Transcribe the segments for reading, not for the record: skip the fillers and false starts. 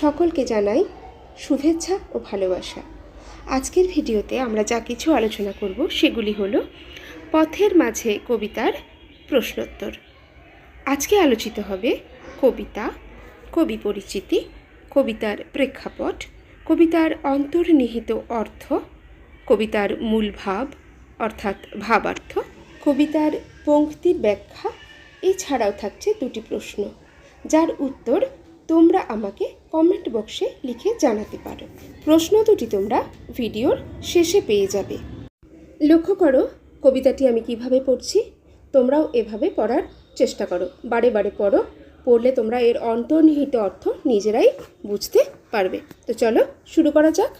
সকলকে জানাই শুভেচ্ছা ও ভালোবাসা। আজকের ভিডিওতে আমরা যা কিছু আলোচনা করব সেগুলি হলো পথের মাঝে কবিতার প্রশ্নোত্তর। আজকে আলোচিত হবে কবিতা, কবি পরিচিতি, কবিতার প্রেক্ষাপট, কবিতার অন্তর্নিহিত অর্থ, কবিতার মূল ভাব অর্থাৎ ভাবার্থ, কবিতার পংক্তির ব্যাখ্যা। এছাড়াও থাকছে দুটি প্রশ্ন, যার উত্তর তোমরা আমাকে কমেন্ট বক্সে লিখে জানাতে পারো। প্রশ্ন দুটি তোমরা ভিডিওর শেষে পেয়ে যাবে। লক্ষ্য করো কবিতাটি আমি কিভাবে পড়ছি, তোমরাও এভাবে পড়ার চেষ্টা করো। বারে বারে পড়ো, পড়লে তোমরা এর অন্তর্নিহিত অর্থ নিজেরাই বুঝতে পারবে। তো চলো শুরু করা যাক।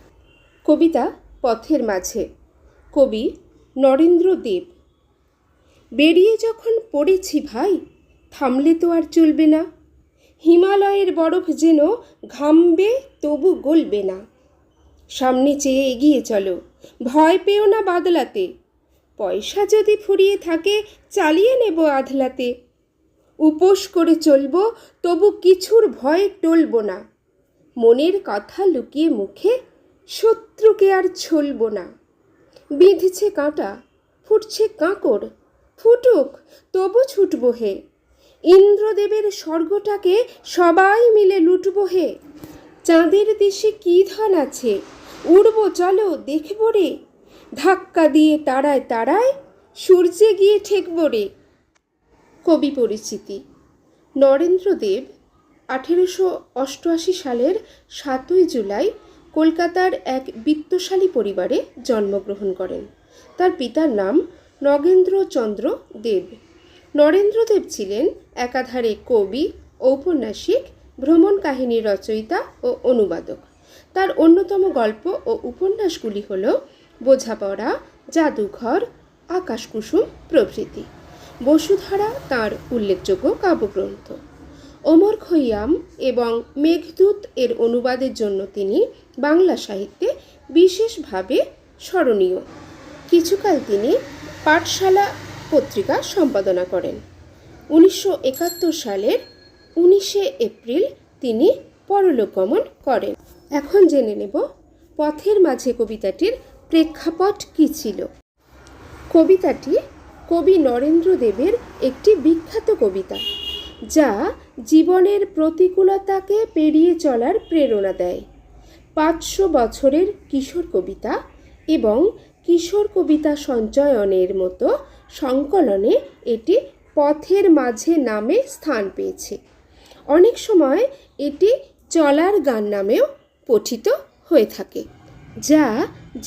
কবিতা পথের মাঝে, কবি নরেন্দ্র দেব। বেরিয়ে যখন পড়েছি ভাই, থামলে তো আর চলবে না। হিমালয়ের বরফ যেন ঘামবে তবু গলবে না। সামনে চেয়ে এগিয়ে চলো, ভয় পেও না বাদলাতে। পয়সা যদি ফুরিয়ে থাকে চালিয়ে নেব আধলাতে। উপোস করে চলবো তবু কিছুর ভয়ে টলব না। মনের কথা লুকিয়ে মুখে শত্রুকে আর ছলব না। বিঁধছে কাঁটা, ফুটছে কাঁকড়, ফুটুক তবু ছুটব হে। ইন্দ্রদেবের স্বর্গটাকে সবাই মিলে লুটব হে। চাঁদের দেশে কি ধন আছে, উড়ব চলো দেখব রে। ধাক্কা দিয়ে তারায় তারায় সূর্যে গিয়ে ঠেকব রে। কবি পরিচিতি। নরেন্দ্রদেব 1888 সালের 7ই জুলাই কলকাতার এক বিত্তশালী পরিবারে জন্মগ্রহণ করেন। তার পিতার নাম নগেন্দ্রচন্দ্র দেব। নরেন্দ্রদেব ছিলেন একাধারে কবি, ঔপন্যাসিক, ভ্রমণ কাহিনীর রচয়িতা ও অনুবাদক। তার অন্যতম গল্প ও উপন্যাসগুলি হল বোঝাপড়া, জাদুঘর, আকাশকুসুম প্রভৃতি। বসুধারা তাঁর উল্লেখযোগ্য কাব্যগ্রন্থ। ওমর খৈয়াম এবং মেঘদূত এর অনুবাদের জন্য তিনি বাংলা সাহিত্যে বিশেষভাবে স্মরণীয়। কিছুকাল তিনি পাঠশালা পত্রিকা সম্পাদনা করেন। 1971 সালের 19শে এপ্রিল তিনি পরলোক গমন করেন। এখন জেনে নেব পথের মাঝে কবিতাটির প্রেক্ষাপট কী ছিল। কবিতাটি কবি নরেন্দ্র দেবের একটি বিখ্যাত কবিতা, যা জীবনের প্রতিকূলতাকে পেরিয়ে চলার প্রেরণা দেয়। 500 বছরের কিশোর কবিতা এবং কিশোর কবিতা সঞ্চয়নের মতো সংকলনে এটি পথের মাঝে নামে স্থান পেয়েছে। অনেক সময় এটি চলার গান নামেও পঠিত হয়ে থাকে, যা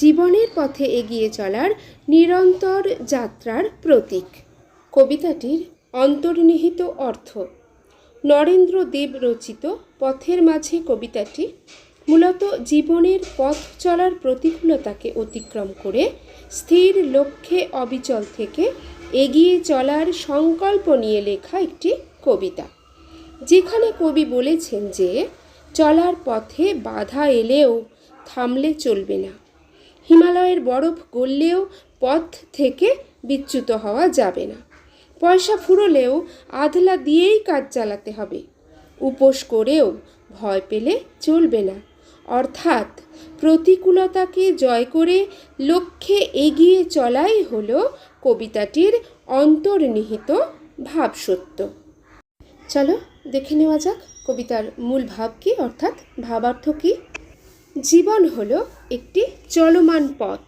জীবনের পথে এগিয়ে চলার নিরন্তর যাত্রার প্রতীক। কবিতাটির অন্তর্নিহিত অর্থ। নরেন্দ্র দেব রচিত পথের মাঝে কবিতাটি মূলত জীবনের পথ চলার প্রতিকূলতাকে অতিক্রম করে স্থির লক্ষ্যে অবিচল থেকে এগিয়ে চলার সংকল্প নিয়ে লেখা একটি কবিতা, যেখানে কবি বলেছেন যে চলার পথে বাধা এলেও থামলে চলবে না। হিমালয়ের বরফ গললেও পথ থেকে বিচ্যুত হওয়া যাবে না। পয়সা ফুরলেও আধলা দিয়েই কাজ চালাতে হবে। উপোস করেও ভয় পেলে চলবে না। অর্থাৎ প্রতিকূলতাকে জয় করে লক্ষ্যে এগিয়ে চলাই হলো কবিতাটির অন্তর্নিহিত ভাবসত্য। চলো দেখে নেওয়া যাক কবিতার মূল ভাব কী, অর্থাৎ ভাবার্থ কী। জীবন হলো একটি চলমান পথ,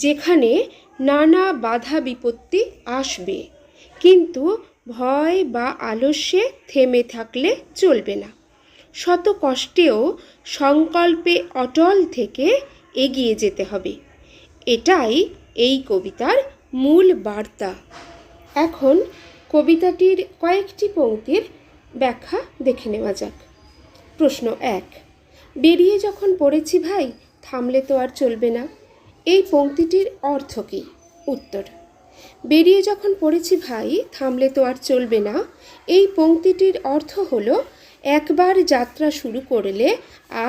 যেখানে নানা বাধা বিপত্তি আসবে, কিন্তু ভয় বা আলস্যে থেমে থাকলে চলবে না। শত কষ্টেও সংকল্পে অটল থেকে এগিয়ে যেতে হবে। এটাই এই কবিতার মূল বার্তা। এখন কবিতাটির কয়েকটি পংক্তির ব্যাখ্যা দেখে নেওয়া যাক। প্রশ্ন 1, বেরিয়ে যখন পড়েছি ভাই, থামলে তো আর চলবে না। এই পংক্তিটির অর্থ কী? উত্তর, বেরিয়ে যখন পড়েছি ভাই, থামলে তো আর চলবে না। এই পংক্তিটির অর্থ হলো একবার যাত্রা শুরু করলে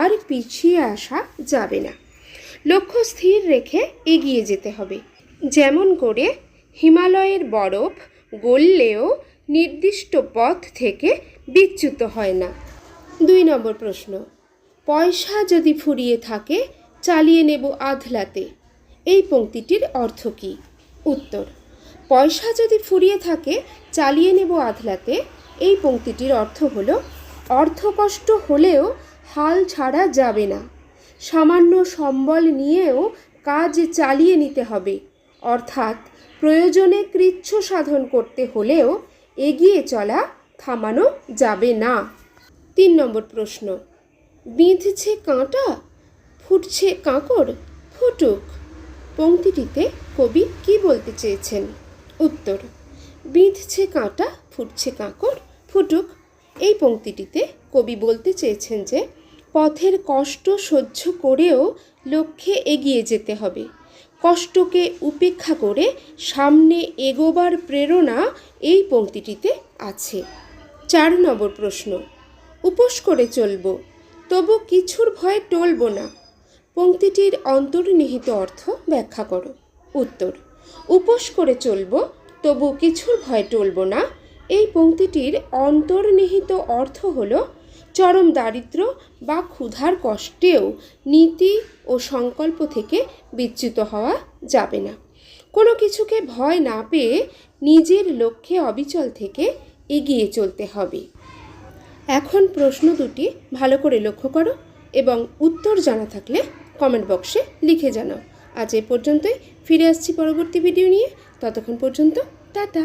আর পিছিয়ে আসা যাবে না। লক্ষ্য স্থির রেখে এগিয়ে যেতে হবে। যেমন করে হিমালয়ের বরফ গললেও নির্দিষ্ট পথ থেকে বিচ্যুত হয় না। 2 নম্বর প্রশ্ন, পয়সা যদি ফুরিয়ে থাকে চালিয়ে নেব আধলাতে। এই পংক্তিটির অর্থ কী? উত্তর, পয়সা যদি ফুরিয়ে থাকে চালিয়ে নেব আধলাতে। এই পংক্তিটির অর্থ হলো অর্থকষ্ট হলেও হাল ছাড়া যাবে না, সামান্য সম্বল নিয়েও কাজ চালিয়ে নিতে হবে, অর্থাৎ প্রয়োজনে কৃচ্ছ সাধন করতে হলেও এগিয়ে চলা থামানো যাবে না। 3 নম্বর প্রশ্ন, বিঁধছে কাঁটা ফুটছে কাঁকড়, ফুটুক। পংক্তিটিতে কবি কি বলতে চেয়েছেন? উত্তর, বিঁধছে কাঁটা ফুটছে কাঁকড়, ফুটুক। এই পংক্তিটিতে কবি বলতে চেয়েছেন যে পথের কষ্ট সহ্য করেও লক্ষ্যে এগিয়ে যেতে হবে, কষ্টকে উপেক্ষা করে সামনে এগোবার প্রেরণা এই পংক্তিটিতে আছে। 4 নম্বর প্রশ্ন, উপোস করে চলব তবু কিছুর ভয়ে টলব না। পংক্তিটির অন্তর্নিহিত অর্থ ব্যাখ্যা করো। উত্তর, উপোস করে চলব তবু কিছুর ভয়ে টলব না। এই পংক্তিটির অন্তর্নিহিত অর্থ হল চরম দারিদ্র্য বা ক্ষুধার কষ্টেও নীতি ও সংকল্প থেকে বিচ্যুত হওয়া যাবে না। কোনো কিছুকে ভয় না পেয়ে নিজের লক্ষ্যে অবিচল থেকে এগিয়ে চলতে হবে। এখন প্রশ্ন দুটি ভালো করে লক্ষ্য করো এবং উত্তর জানা থাকলে কমেন্ট বক্সে লিখে জানাও। আজ এ পর্যন্তই, ফিরে আসছি পরবর্তী ভিডিও নিয়ে। ততক্ষণ পর্যন্ত টাটা।